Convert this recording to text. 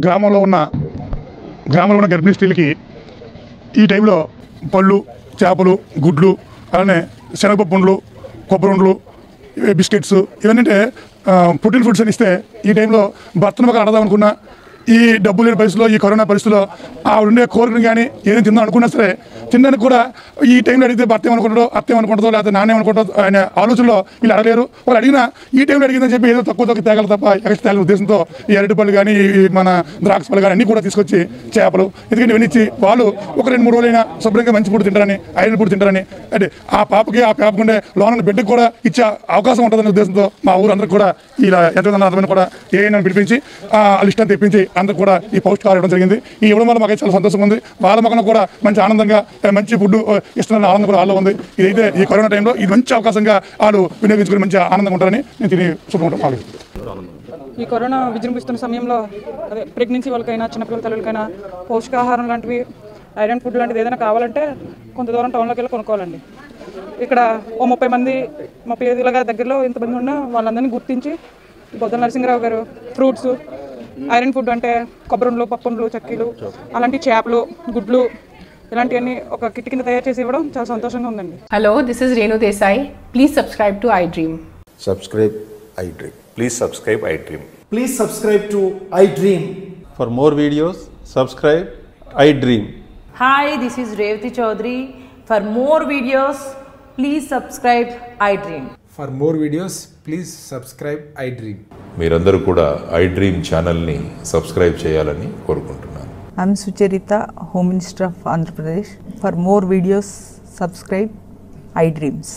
గ్రామంలో ఉన్న గర్భిణీ స్త్రీలకి ఈ టైంలో పళ్ళు, చేపలు, గుడ్లు, అలానే శనగపప్పు ఉండలు, కొబ్బరి ఉండలు, బిస్కెట్స్ ఇవన్నీ అంటే ప్రోటీన్ ఫుడ్స్ అని ఇస్తే ఈ టైంలో భర్తను ఒక అడదాం అనుకున్నా ఈ డబ్బు లేని పరిస్థితుల్లో, ఈ కరోనా పరిస్థితుల్లో ఆవిడ ఉండే కోరికను కానీ ఏదైనా తిందాం అనుకున్నా సరే తినడానికి కూడా ఈ టైంలో అడిగితే భర్త ఏమనుకుంటుందో, అత్త ఏమనుకుంటుందో, లేకపోతే నాన్న ఏమనుకుంటుందో అనే ఆలోచనలో వీళ్ళు అడగలేరు. వాళ్ళు అడిగినా ఈ టైంలో అడిగిందని చెప్పి ఏదో తక్కువ తేగల తప్ప ఎక్స్ట్రా తేగల ఉద్దేశంతో ఈ అరటిపళ్ళు కానీ మన ద్రాక్ష పళ్ళు కానీ అన్నీ కూడా తీసుకొచ్చి చేపలు ఎందుకంటే ఇవన్నీ ఇచ్చి వాళ్ళు ఒక 2-3 రోజులైనా శుభ్రంగా మంచి ఫుడ్ తింటారని, ఐరన్ ఫుడ్ తింటారని, అంటే ఆ పాపకుండే లోన బిడ్డకు కూడా ఇచ్చే అవకాశం ఉంటుందనే ఉద్దేశంతో మా ఊరందరూ కూడా ఇలా ఎంతమంది అందరిని కూడా ఏమైనా పిలిపించి ఆ లిస్ట్ అని తెప్పించి అందరూ కూడా ఈ పౌష్టికాలు ఇవ్వడం జరిగింది. ఈ ఇవ్వడం వల్ల మాకు చాలా సంతోషంగా ఉంది. వాళ్ళ మొక్కన కూడా మంచి ఆనందంగా మంచి ఫుడ్ ఇస్తున్న ఆనందం కూడా వాళ్ళలో ఉంది. ఇదైతే ఈ కరోనా టైంలో ఇది మంచి అవకాశంగా వాళ్ళు వినియోగించుకుని మంచి ఆనందంగా ఉంటారని నేను తిని శుభ్రంగా. ఈ కరోనా విజృంభిస్తున్న సమయంలో అదే ప్రెగ్నెన్సీ వాళ్ళకైనా చిన్నపిల్లల తల్లులకైనా పౌష్టికాహారం లాంటివి, ఐరన్ ఫుడ్ లాంటిది ఏదైనా కావాలంటే కొంత దూరం టౌన్లోకి వెళ్ళి కొనుక్కోవాలండి. ఇక్కడ ఓ 35 ఇలాగా దగ్గరలో ఎంతమంది ఉన్నా వాళ్ళందరినీ గుర్తించి బొద్దల నరసింహరావు గారు ఫ్రూట్స్, ఐరన్ ఫుడ్ అంటే కొబ్బరిలు, పప్పుండ్లు, చక్కీలు, అలాంటి చేపలు, గుడ్లు ఇలాంటివన్నీ ఒక కిట్ కింద తయారు చేసి ఇవ్వడం చాలా సంతోషంగా ఉందండి. Hello, this is Renu Desai. Please subscribe to iDream. Subscribe iDream. Please subscribe iDream. Please subscribe to iDream. For more videos, subscribe iDream. Hi, this is Revati Chaudhary. For more videos, please subscribe iDream. For more videos, please subscribe iDream. మీరందరూ కూడా iDream ఛానల్ని subscribe చేయాలని కోరుకుంటున్నాను. I'm Sucharita, Home Minister of Andhra Pradesh. For more videos, subscribe iDreams.